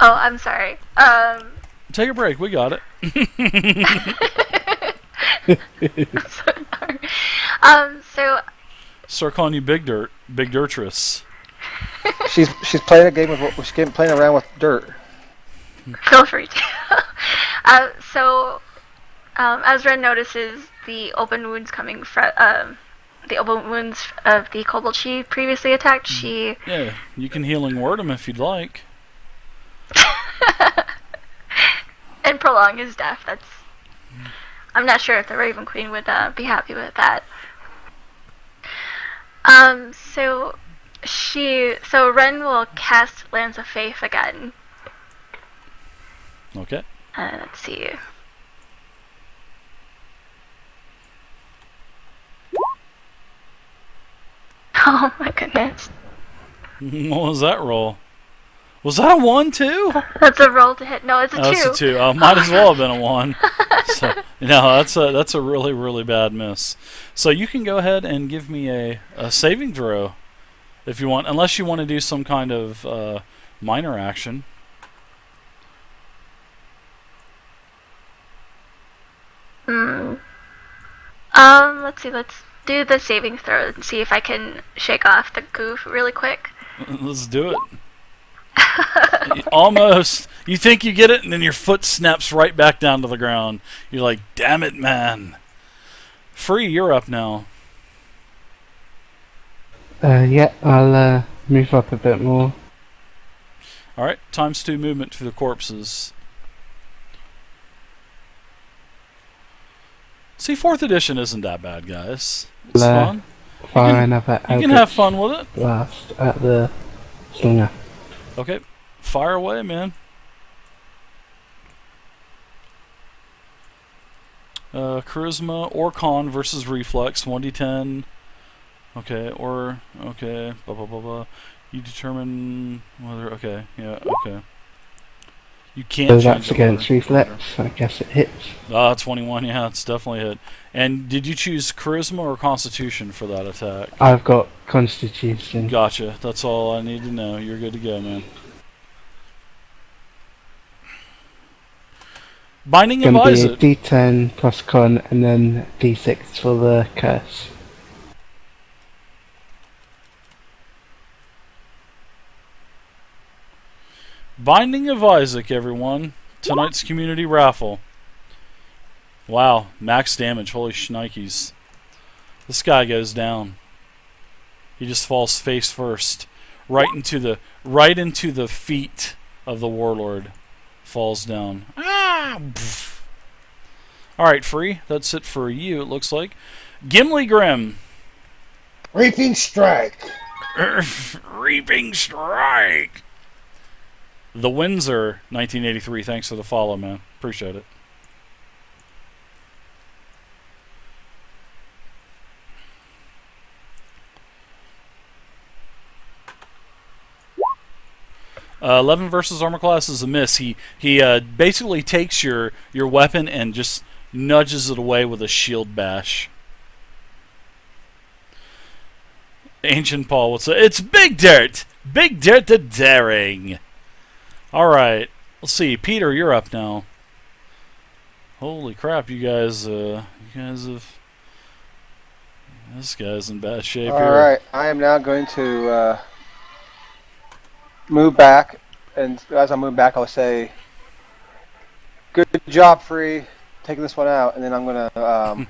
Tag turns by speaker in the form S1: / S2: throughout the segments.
S1: Oh, I'm sorry.
S2: Take a break. We got it.
S1: I'm so sorry. So
S2: Start calling you Big Dirtress.
S3: She's playing a game with she's playing around with dirt.
S1: feel free to. So as Ren notices the open wounds coming from the open wounds of the kobold she previously attacked, she
S2: Yeah, you can healing word him if you'd like.
S1: and prolong his death. That's I'm not sure if the Raven Queen would be happy with that. So Ren will cast Lance of Faith again.
S2: Okay.
S1: Let's see. Oh my goodness.
S2: What was that roll? Was that a 1 too?
S1: That's a roll to hit. No, it's a 2.
S2: That's a 2. Might as well have been a 1. So, no, that's a really, really bad miss. So you can go ahead and give me a saving throw if you want, unless you want to do some kind of minor action.
S1: Let's see. Let's do the saving throw and see if I can shake off the goof really quick.
S2: Let's do it. Almost. You think you get it, and then your foot snaps right back down to the ground. You're like, damn it, man. Free, you're up now.
S4: Yeah, I'll move up a bit more.
S2: Alright, ×2 movement to the corpses. See, 4th edition isn't that bad, guys. It's fun.
S4: Fire another
S2: You can have fun with it.
S4: blast at the slinger.
S2: Okay, fire away, man. Charisma or con versus reflex, 1d10. Okay, okay, blah blah blah blah. You determine whether, okay, yeah, okay. You can't
S4: So
S2: change
S4: that's
S2: the
S4: against
S2: order.
S4: reflex, I guess it hits.
S2: 21, yeah, it's definitely a hit. And did you choose charisma or constitution for that attack?
S4: I've got constitution.
S2: Gotcha, that's all I need to know. You're good to go, man. Binding of
S4: Gonna be a
S2: Isaac.
S4: D10 plus con and then D6 for the curse.
S2: Binding of Isaac, everyone. Tonight's community raffle. Wow, max damage. Holy shnikes. This guy goes down. He just falls face first, right into the feet of the warlord. Falls down. Ah! All right, free. That's it for you. It looks like. Gimli Grim.
S5: Reaping strike.
S2: Reaping strike. The Windsor, 1983. Thanks for the follow, man. Appreciate it. 11 versus armor class is a miss. He basically takes your weapon and just nudges it away with a shield bash. Ancient Paul would say, "It's Big Dirt! Big Dirt the Daring!" Alright, let's see. Peter, you're up now. Holy crap, you guys have... This guy's in bad shape here.
S3: Alright, I am now going to move back, and as I move back I'll say, good job, Free, taking this one out, and then I'm going to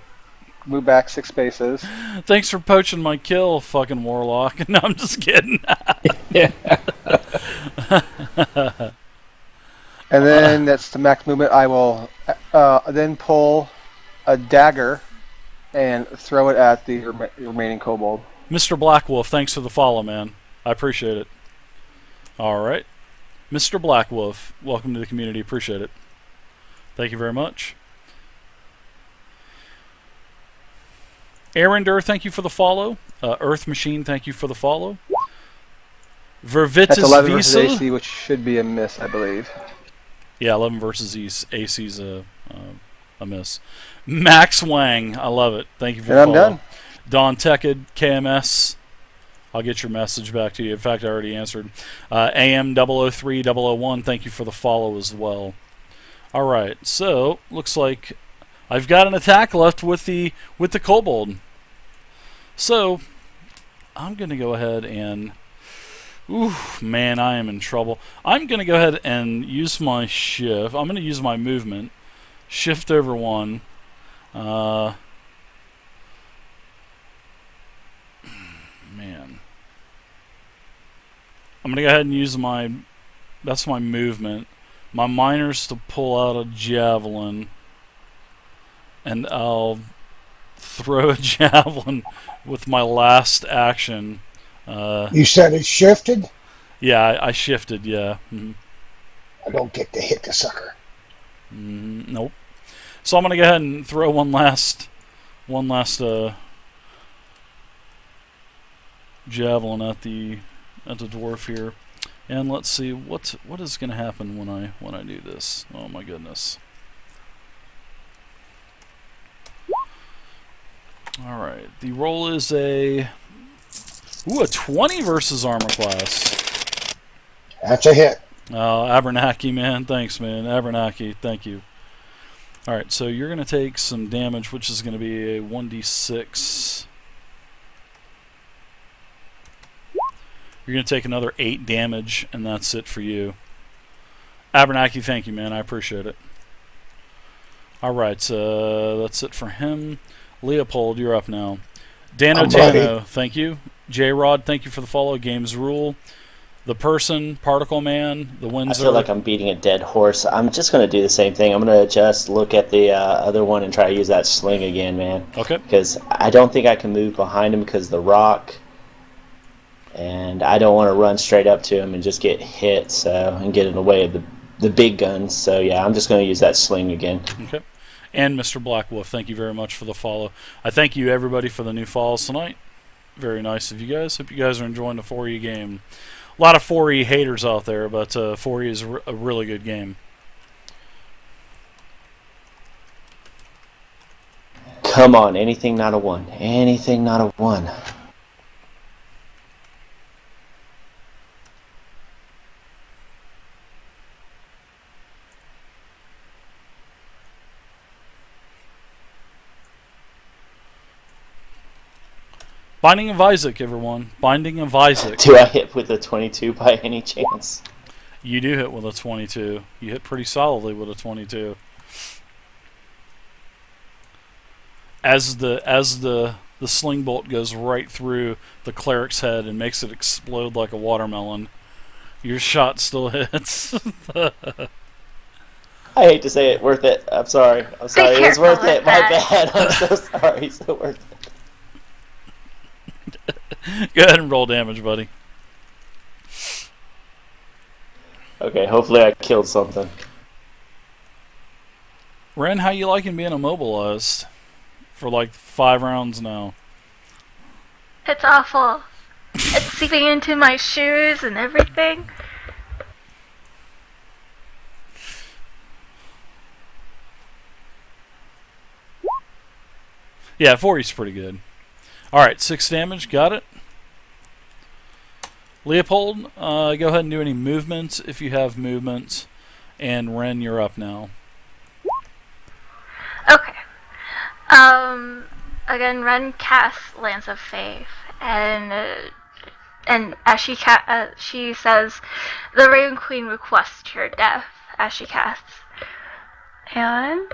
S3: move back 6 spaces.
S2: Thanks for poaching my kill, fucking warlock. No, I'm just kidding.
S4: Yeah.
S3: And then that's the max movement. I will then pull a dagger and throw it at the remaining kobold.
S2: Mr. Blackwolf, thanks for the follow, man. I appreciate it. Alright. Mr. Blackwolf, welcome to the community. Appreciate it. Thank you very much. Arender, thank you for the follow. Earth Machine, thank you for the follow. Vervitus
S3: That's 11 versus
S2: Visa.
S3: AC, which should be a miss, I believe.
S2: Yeah, 11 versus AC's a miss. Max Wang, I love it. Thank you for the
S3: And I'm
S2: follow.
S3: done.
S2: Don Tekid, KMS. I'll get your message back to you. In fact, I already answered. AM003-001, thank you for the follow as well. All right, so looks like I've got an attack left with the Kobold. So I'm gonna go ahead and. Ooh, man, I am in trouble. I'm gonna go ahead and use my shift. I'm gonna use my movement. Shift over 1. Man. I'm going to go ahead and use that's my movement. My miner's to pull out a javelin. And I'll throw a javelin with my last action.
S5: You said it shifted?
S2: Yeah, I shifted, yeah.
S5: I don't get to hit the sucker.
S2: Nope. So I'm going to go ahead and throw one last javelin at the dwarf here, and let's see what is going to happen when I do this. Oh my goodness! All right, the roll is a 20 versus armor class.
S5: That's a hit.
S2: Oh, Abernathy, man, thanks, man, Abernathy, thank you. All right, so you're going to take some damage, which is going to be a 1d6. You're going to take another 8 damage, and that's it for you. Abernathy, thank you, man. I appreciate it. Alright, that's it for him. Leopold, you're up now. Dano Tano, thank you. J-Rod, thank you for the follow. Games Rule. The Person, Particle Man, the Windsor.
S6: I feel like I'm beating a dead horse. I'm just going to do the same thing. I'm going to just look at the other one and try to use that sling again, man.
S2: Okay.
S6: Because I don't think I can move behind him because of the rock. And I don't want to run straight up to him and just get hit and get in the way of the big guns. So, yeah, I'm just going to use that sling again.
S2: Okay. And Mr. Black Wolf, thank you very much for the follow. I thank you, everybody, for the new follows tonight. Very nice of you guys. Hope you guys are enjoying the 4E game. A lot of 4E haters out there, but 4E is a really good game.
S6: Come on, anything not a 1. Anything not a 1.
S2: Binding of Isaac, everyone. Binding of Isaac.
S6: Do I hit with a 22 by any chance?
S2: You do hit with a 22. You hit pretty solidly with a 22. As the sling bolt goes right through the cleric's head and makes it explode like a watermelon, your shot still hits.
S6: I hate to say it, worth it. I'm sorry. It was worth it. My bad. I'm so sorry. So worth it.
S2: Go ahead and roll damage, buddy.
S6: Okay, hopefully I killed something.
S2: Ren, how you liking being immobilized for like 5 rounds now?
S1: It's awful. It's seeping into my shoes and everything.
S2: Yeah, 40's pretty good. Alright, 6 damage, got it. Leopold, go ahead and do any movements if you have movements. And Ren, you're up now.
S1: Okay. Again, Ren casts Lance of Faith, and as she says, the Raven Queen requests your death as she casts. And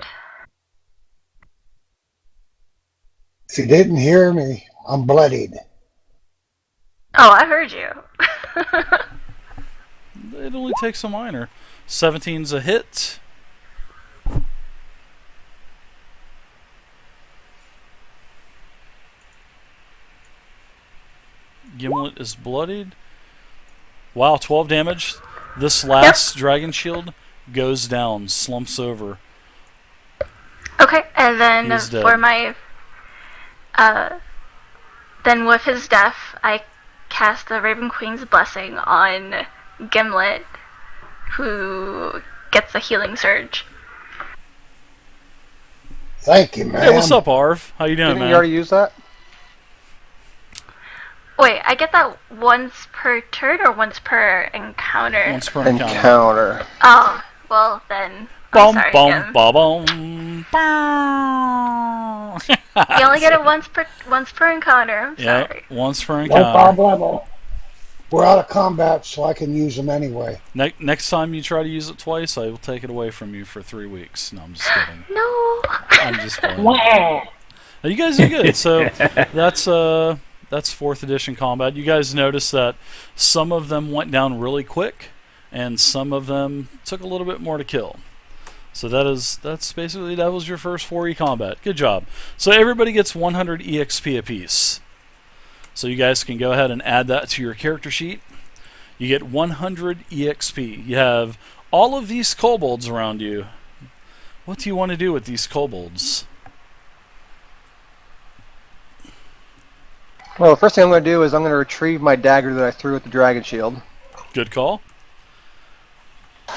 S5: If you didn't hear me, I'm bloodied.
S1: oh, I heard you.
S2: It only takes a minor. 17's a hit. Gimlet is bloodied. Wow, 12 damage. This last dragon shield goes down, slumps over.
S1: Okay, and then
S2: He's dead.
S1: for my then with his death, I cast the Raven Queen's blessing on Gimlet, who gets a healing surge.
S5: Thank you, man.
S2: Hey, what's up, Arv? How you doing,
S3: Didn't
S2: man?
S3: you already use that?
S1: Wait, wait, I get that once per turn or once per encounter?
S2: Once per encounter.
S3: Encounter.
S1: Oh, well then. I'm
S2: Bum
S1: sorry,
S2: bum
S1: Kim.
S2: ba bum. Bow.
S1: You only get it once per encounter. I'm
S2: Yeah,
S1: sorry.
S2: once per
S5: No
S2: encounter.
S5: problem. We're out of combat, so I can use them anyway.
S2: Next time you try to use it twice, I will take it away from you for 3 weeks. No, I'm just kidding.
S1: No.
S2: I'm just playing. Now, you guys are good. So that's 4th edition combat. You guys notice that some of them went down really quick, and some of them took a little bit more to kill. So that's basically, that was your first 4E combat. Good job. So everybody gets 100 EXP apiece. So you guys can go ahead and add that to your character sheet. You get 100 EXP. You have all of these kobolds around you. What do you want to do with these kobolds?
S3: Well, the first thing I'm going to do is I'm going to retrieve my dagger that I threw at the dragon shield.
S2: Good call.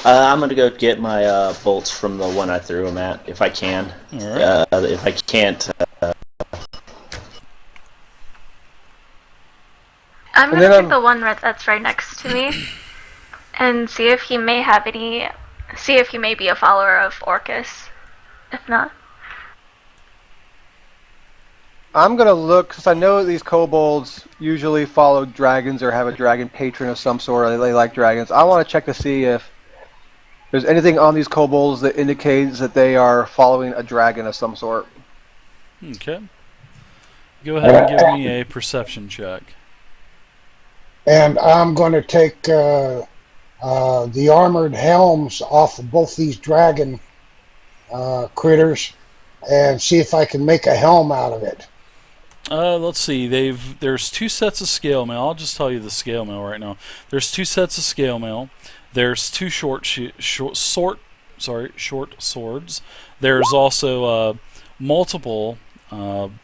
S6: I'm gonna go get my bolts from the one I threw them at, if I can.
S2: All right.
S6: If I can't,
S1: I'm
S3: And
S1: gonna
S3: then
S1: pick the one that's right next to me, and see if he may have any. See if he may be a follower of Orcus. If not,
S3: I'm going to look, because I know these kobolds usually follow dragons or have a dragon patron of some sort, or they like dragons. I want to check to see if there's anything on these kobolds that indicates that they are following a dragon of some sort.
S2: Okay. Go ahead and give me a perception check.
S5: And I'm going to take the armored helms off of both these dragon critters and see if I can make a helm out of it.
S2: Let's see. There's 2 sets of scale mail. I'll just tell you the scale mail right now. There's 2 sets of scale mail. There's 2 short swords. There's also multiple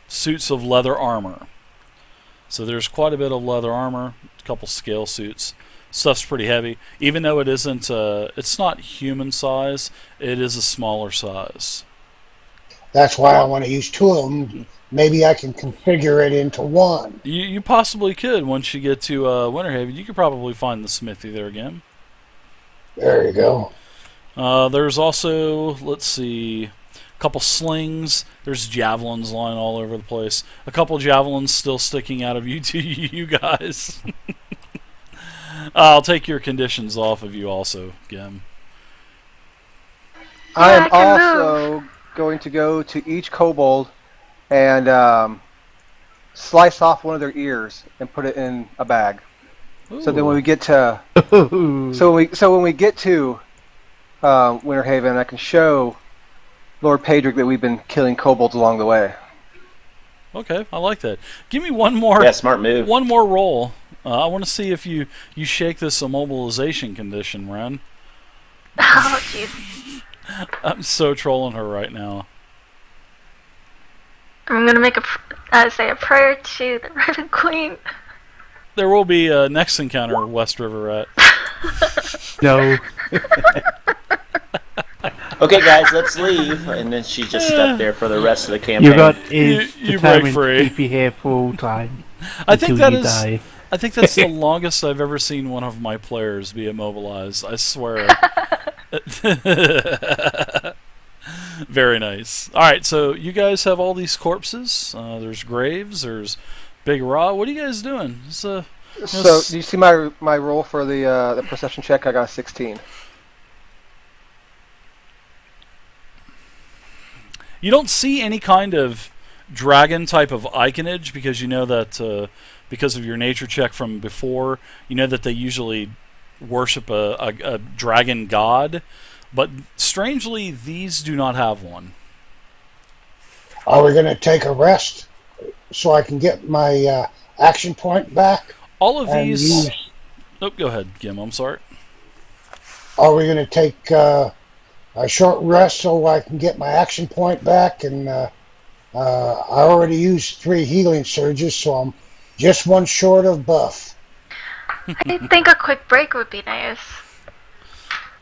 S2: suits of leather armor. So there's quite a bit of leather armor, a couple scale suits. Stuff's pretty heavy. Even though it isn't, it's not human size, it is a smaller size.
S5: That's why I want to use 2 of them. Maybe I can configure it into one.
S2: You possibly could once you get to Winterhaven. You could probably find the smithy there again.
S5: There you go.
S2: There's also, let's see, a couple slings. There's javelins lying all over the place. A couple javelins still sticking out of you, you guys. I'll take your conditions off of you also, Gim.
S3: I am
S1: I can
S3: also going to go to each kobold and slice off one of their ears and put it in a bag. So then when we get to when we get to Winterhaven, I can show Lord Pedrick that we've been killing kobolds along the way.
S2: Okay, I like that. Give me one more.
S6: yeah, smart move.
S2: One more roll. I want to see if you shake this immobilization condition, Ren.
S1: oh jeez,
S2: I'm so trolling her right now.
S1: I'm gonna make say a prayer to the Raven Queen.
S2: There will be a next encounter, West River Rat.
S4: No.
S6: Okay, guys, let's leave. And then she just stuck there for the rest of the campaign.
S4: You got is
S2: You break
S4: determined
S2: free.
S4: to keep you here full time.
S2: I think
S4: until
S2: that
S4: you
S2: is.
S4: die.
S2: I think that's the longest I've ever seen one of my players be immobilized. I swear. Very nice. All right, so you guys have all these corpses. There's graves. There's Big Raw. What are you guys doing?
S3: So do you see my roll for the perception check? I got a 16.
S2: You don't see any kind of dragon type of iconage because you know that because of your nature check from before, you know that they usually worship a dragon god. But strangely, these do not have one.
S5: Are we going to take a rest so I can get my action point back?
S2: All of
S5: and
S2: these.
S5: use-
S2: Oh, go ahead, Gim. I'm sorry.
S5: Are we going to take a short rest so I can get my action point back? And I already used 3 healing surges, so I'm just one short of buff.
S1: I think a quick break would be nice.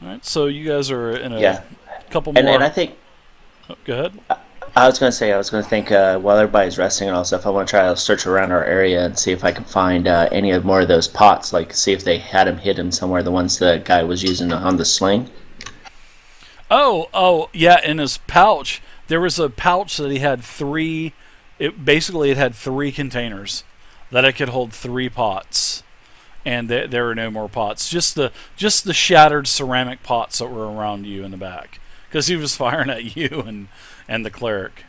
S2: All right, so you guys are in a couple more.
S6: And I think
S2: Oh, go ahead.
S6: I was going to say, I was going to think while everybody's resting and all stuff, I want to try to search around our area and see if I can find any of more of those pots, like see if they had them hidden somewhere, the ones the guy was using on the sling.
S2: Oh, yeah, in his pouch. There was a pouch that he had three. It had three containers that it could hold 3 pots, and there were no more pots. Just the shattered ceramic pots that were around you in the back, because he was firing at you and the cleric.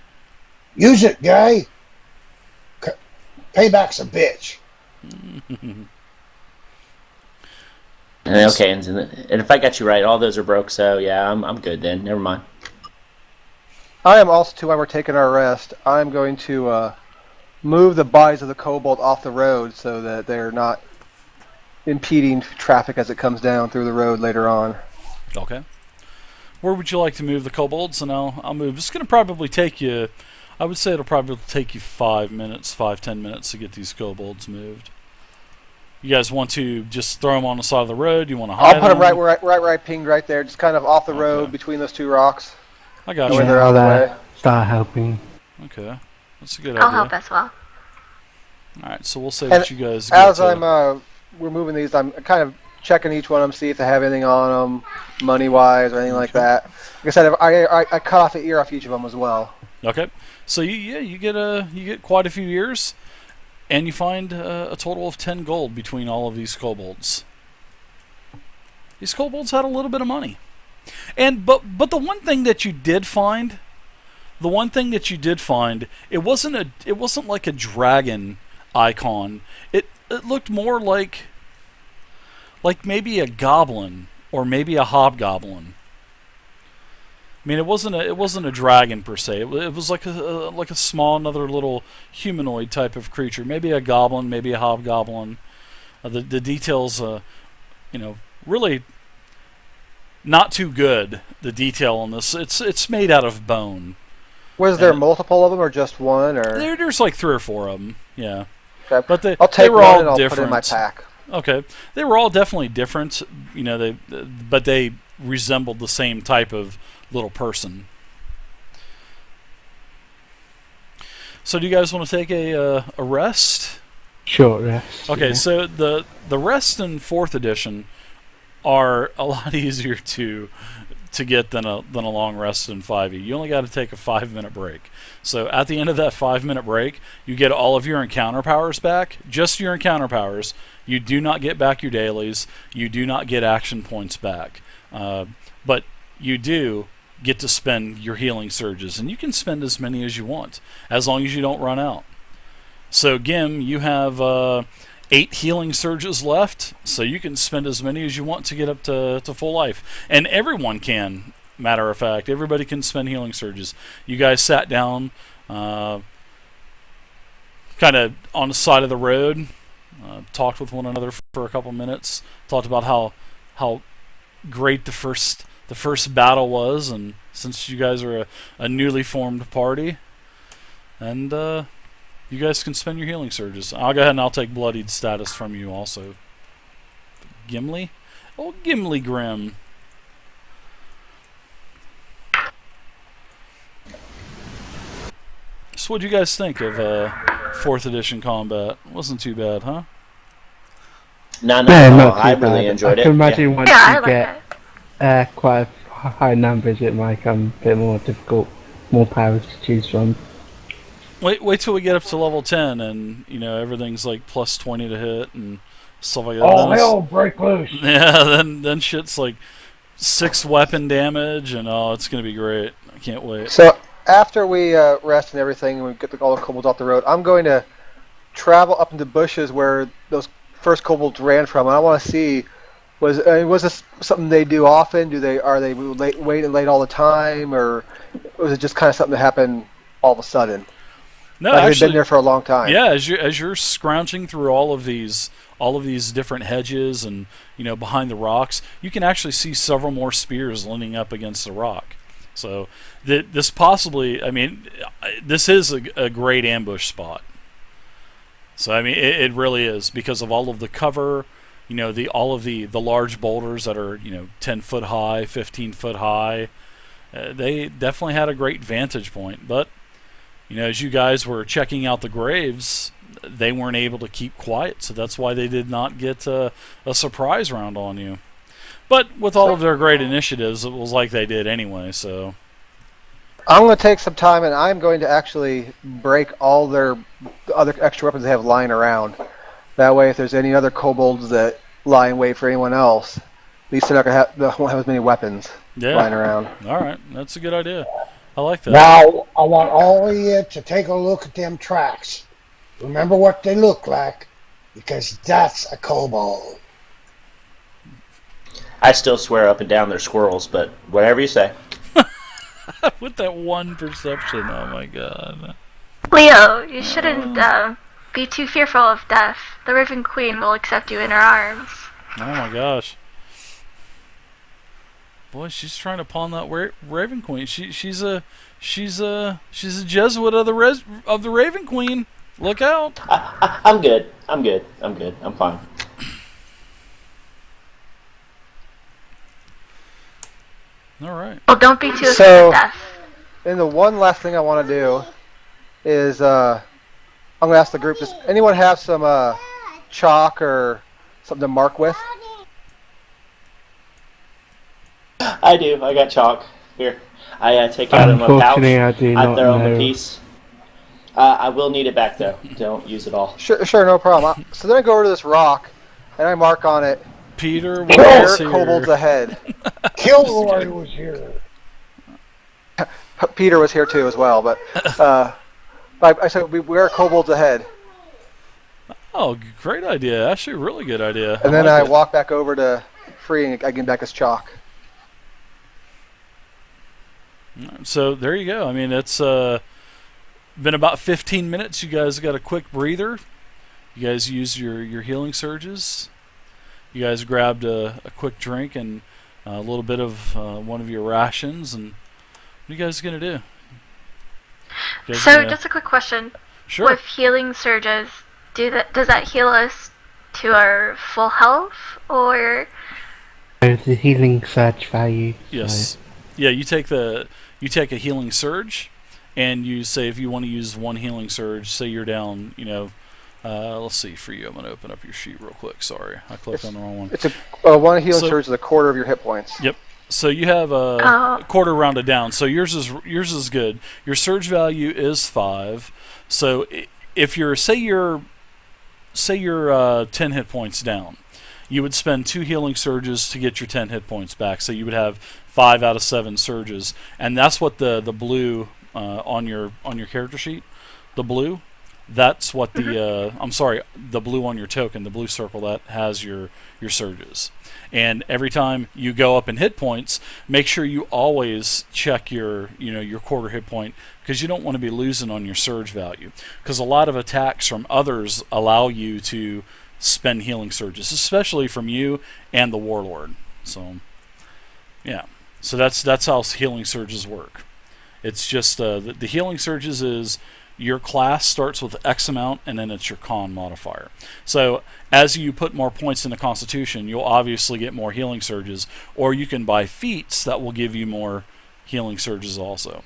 S5: Use it, guy. Payback's a bitch.
S6: Okay, and if I got you right, all those are broke. So yeah, I'm good then. Never mind.
S3: I am also, too, while we're taking our rest, I'm going to move the bodies of the kobold off the road so that they're not impeding traffic as it comes down through the road later on.
S2: Okay. Where would you like to move the kobolds? And I'll move. It's going to probably take you, I would say it'll probably take you 5 minutes, 5-10 minutes to get these kobolds moved. You guys want to just throw them on the side of the road? You want to hide
S3: I'll put them right where I pinged right there, just kind of off the road between those 2 rocks.
S2: I got
S3: Where
S2: you.
S3: they're out of the way.
S4: Start helping.
S2: Okay. That's a good
S1: I'll
S2: idea.
S1: help as well.
S2: Alright, so we'll say
S3: And
S2: that you guys
S3: as
S2: get
S3: we're moving these, I'm kind of checking each one of them, see if they have anything on them, money-wise or anything like that. Like I said, I cut off an ear off each of them as well.
S2: Okay. So you get quite a few years, and you find a total of 10 gold between all of these kobolds. These kobolds had a little bit of money. And but the one thing that you did find, it wasn't like a dragon icon. It looked more like maybe a goblin or maybe a hobgoblin. I mean, it wasn't a dragon per se. It was like a small, another little humanoid type of creature. Maybe a goblin, maybe a hobgoblin. The details, really not too good. The detail on this, it's made out of bone.
S3: Was there multiple of them or just one? Or
S2: there's like 3 or 4 of them. Yeah,
S3: okay.
S2: but
S3: I'll take
S2: they were
S3: one
S2: all
S3: and I'll
S2: different.
S3: put it in my pack.
S2: Okay, they were all definitely different. But they resembled the same type of little person. So do you guys want to take a rest?
S4: Short rest.
S2: Okay,
S4: yeah.
S2: so the rest in 4th edition are a lot easier to get than a long rest in 5e. You only got to take a 5-minute break. So at the end of that 5-minute break, you get all of your encounter powers back, just your encounter powers. You do not get back your dailies. You do not get action points back. But you do get to spend your healing surges, and you can spend as many as you want, as long as you don't run out. So Gim, you have 8 healing surges left, so you can spend as many as you want to get up to full life. And everyone can, matter of fact. Everybody can spend healing surges. You guys sat down kind of on the side of the road, talked with one another for a couple minutes, talked about how great the first battle was, and since you guys are a newly formed party, and you guys can spend your healing surges. I'll go ahead and I'll take bloodied status from you also. Gimli? Oh, Gimli Grim. So what do you guys think of 4th edition combat? Wasn't too bad, huh?
S6: No,
S4: Not too
S6: I
S4: bad.
S6: really enjoyed
S4: I
S6: it.
S4: can imagine once
S1: Yeah, I
S4: you
S1: like
S4: get quite high numbers, it might become a bit more difficult, more powers to choose from.
S2: Wait till we get up to level 10 and everything's like plus 20 to hit and stuff like that.
S5: Oh, hell, break loose.
S2: Yeah, then shit's like 6 weapon damage, and it's gonna be great. I can't wait.
S3: So after we rest and everything, and we get all the kobolds off the road, I'm going to travel up into bushes where those first kobolds ran from. And I want to see, was this something they do often? Are they waiting late all the time, or was it just kind of something that happened all of a sudden?
S2: No,
S3: like
S2: actually,
S3: they've been there for a long time.
S2: Yeah, as you're scrounging through all of these different hedges and behind the rocks, you can actually see several more spears leaning up against the rock. So this possibly, this is a great ambush spot. So it really is, because of all of the cover, all of the large boulders that are 10 foot high, 15 foot high. They definitely had a great vantage point, but as you guys were checking out the graves, they weren't able to keep quiet, so that's why they did not get a surprise round on you. But with all of their great initiatives, it was like they did anyway, so...
S3: I'm going to take some time, and I'm going to actually break all their other extra weapons they have lying around. That way, if there's any other kobolds that lie in wait for anyone else, at least they won't have as many weapons lying around.
S2: All right, that's a good idea. I like that.
S5: Now, I want all of you to take a look at them tracks. Remember what they look like, because that's a kobold.
S6: I still swear up and down they're squirrels, but whatever you say.
S2: With that one perception, oh my god.
S1: Leo, you shouldn't be too fearful of death. The Raven Queen will accept you in her arms.
S2: Oh my gosh. Boy, she's trying to pawn that Raven Queen. She's a Jesuit of the Raven Queen. Look out!
S6: I'm good. I'm fine.
S2: All right.
S1: Well, don't be too afraid of death.
S3: And the one last thing I want to do is I'm going to ask the group, does anyone have some chalk or something to mark with?
S6: I do. I got chalk. Here. I take out in my pouch.
S4: I do
S6: I
S4: not
S6: throw them
S4: know.
S6: a piece. I will need it back, though. Don't use it all.
S3: Sure, no problem. So then I go over to this rock, and I mark on it,
S2: Peter
S3: where
S2: was here.
S3: kobolds ahead.
S5: Kilroy was here.
S3: Peter was here too as well, but I said where are kobolds ahead?
S2: Oh, great idea. Actually, really good idea.
S3: And then
S2: like
S3: I
S2: it.
S3: walk back over to Free and I get back his chalk.
S2: So there you go. I mean, it's been about 15 minutes. You guys got a quick breather. You guys used your healing surges. You guys grabbed a quick drink and a little bit of one of your rations. And what are you guys going to do?
S1: So, just a quick question.
S2: Sure.
S1: With healing surges, does that heal us to our full health, or?
S4: There's a healing surge value.
S2: Yes. Yeah, you take a healing surge, and you say if you want to use one healing surge, say you're down, let's see, for you, I'm going to open up your sheet real quick. Sorry, I clicked on the wrong one.
S3: It's a one healing surge is a quarter of your hit points.
S2: Yep. So you have a quarter rounded down. So yours is good. Your surge value is 5. So if you're say you're 10 hit points down, you would spend 2 healing surges to get your 10 hit points back. So you would have 5 out of 7 surges, and that's what the blue on your character sheet, the blue. That's what the blue on your token, the blue circle, that has your surges. And every time you go up in hit points, make sure you always check your quarter hit point, because you don't want to be losing on your surge value. Because a lot of attacks from others allow you to spend healing surges, especially from you and the warlord. So, yeah. So that's how healing surges work. It's just the healing surges is your class starts with X amount, and then it's your con modifier. So as you put more points into Constitution, you'll obviously get more healing surges, or you can buy feats that will give you more healing surges also.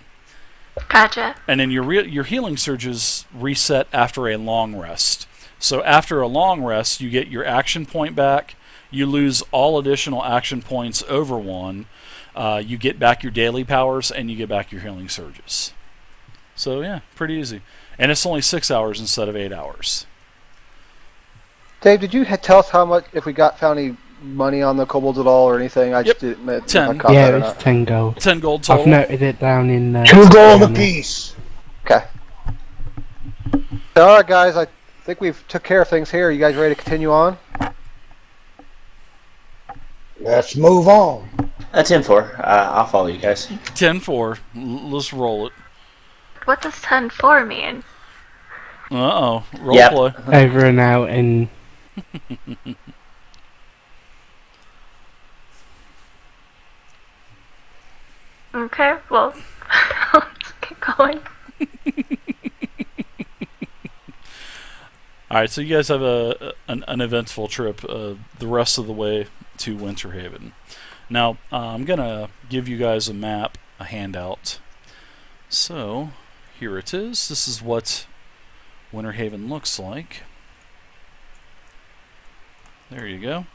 S1: Gotcha.
S2: And then your healing surges reset after a long rest. So after a long rest, you get your action point back. You lose all additional action points over 1. You get back your daily powers, and you get back your healing surges. So yeah, pretty easy. And it's only 6 hours instead of 8 hours.
S3: Dave, did you tell us how much, if we found any money on the kobolds at all or anything? I just didn't.
S2: 10.
S4: Yeah, it's 10 gold.
S2: 10 gold total.
S4: I've noted it down in.
S5: 2 gold apiece.
S3: Okay. So, all right, guys. I think we've took care of things here. You guys ready to continue on?
S5: Let's move on.
S6: That's 10-4. I'll follow you guys.
S2: 10-4. Let's roll it.
S1: What does 10-4 mean?
S2: Uh-oh.
S6: Yep.
S2: Roleplay.
S4: Over and out in.
S1: Okay, well, let's get going.
S2: Alright, so you guys have an eventful trip the rest of the way to Winterhaven. Now, I'm going to give you guys a map, a handout. So, here it is. This is what Winterhaven looks like. There you go.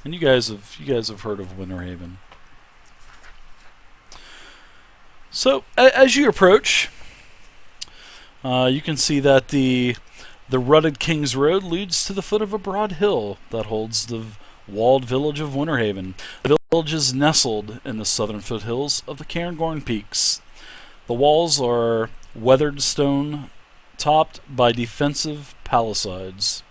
S2: And you guys have heard of Winterhaven. So as you approach, you can see that the rutted King's Road leads to the foot of a broad hill that holds the walled village of Winterhaven. The village is nestled in the southern foothills of the Cairngorm Peaks. The walls are weathered stone, topped by defensive palisades.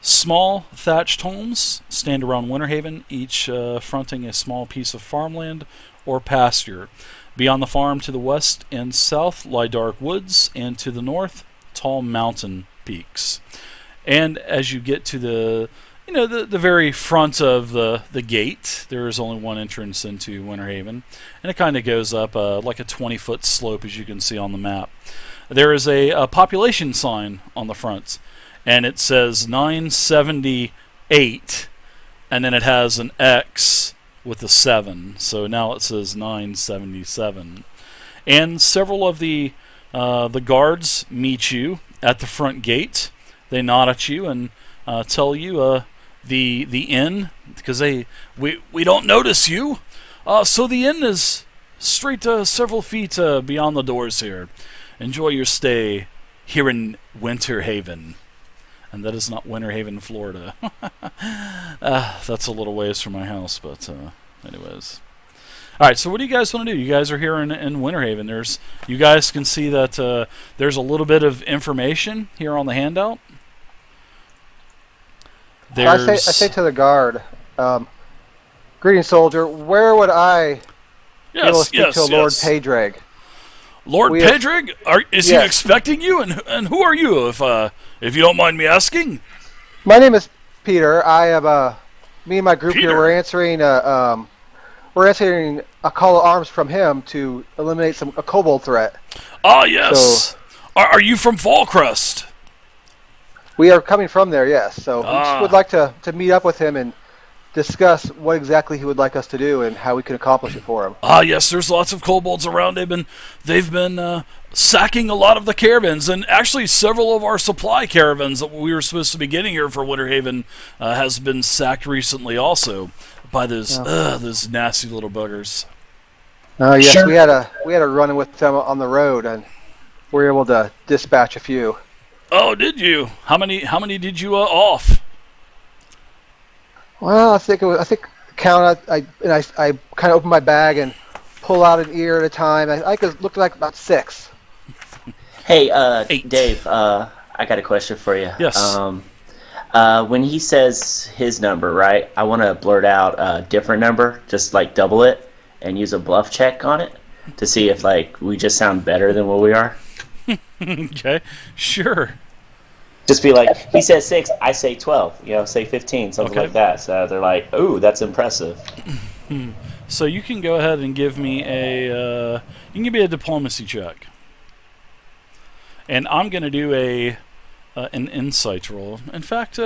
S2: Small thatched homes stand around Winterhaven, each fronting a small piece of farmland or pasture. Beyond the farm to the west and south lie dark woods, and to the north, tall mountain peaks. And as you get to the very front of the gate, there is only one entrance into Winterhaven, and it kind of goes up like a 20-foot slope, as you can see on the map. There is a population sign on the front, and it says 978, and then it has an X with a 7, so now it says 977. And several of the guards meet you at the front gate. They nod at you and tell you the inn, because we don't notice you. So the inn is straight several feet beyond the doors here. Enjoy your stay here in Winterhaven. And that is not Winterhaven, Florida. That's a little ways from my house, but anyways. Alright, so what do you guys want to do? You guys are here in Winterhaven. You guys can see that there's a little bit of information here on the handout.
S3: I say to the guard, greetings, soldier. Where would I be able to speak to Lord Padraig?
S2: Lord Padraig? Is he expecting you? And who are you, if you don't mind me asking?
S3: My name is Peter. I am me and my group
S2: Peter.
S3: here. We're answering a call to arms from him to eliminate a kobold threat.
S2: Ah, yes.
S3: So,
S2: are you from Fallcrest?
S3: We are coming from there, yes. So we just would like to meet up with him and discuss what exactly he would like us to do and how we can accomplish it for him.
S2: Ah, yes, there's lots of kobolds around. They've been sacking a lot of the caravans, and actually several of our supply caravans that we were supposed to be getting here for Winterhaven has been sacked recently also by those nasty little buggers.
S3: Oh yes, sure. we had a run with them on the road, and we were able to dispatch a few.
S2: Oh, did you? How many did you off?
S3: Well, I think count. I kind of open my bag and pull out an ear at a time. I think it looked like about 6.
S6: Hey,
S2: 8.
S6: Dave. I got a question for you.
S2: Yes.
S6: When he says his number, right? I want to blurt out a different number, just like double it, and use a bluff check on it to see if we just sound better than what we are.
S2: Okay, sure.
S6: Just be like, he says 6, I say 12. Say 15, something like that. So they're like, "Ooh, that's impressive."
S2: So you can go ahead and give me a diplomacy check, and I'm going to do an insight roll. In fact,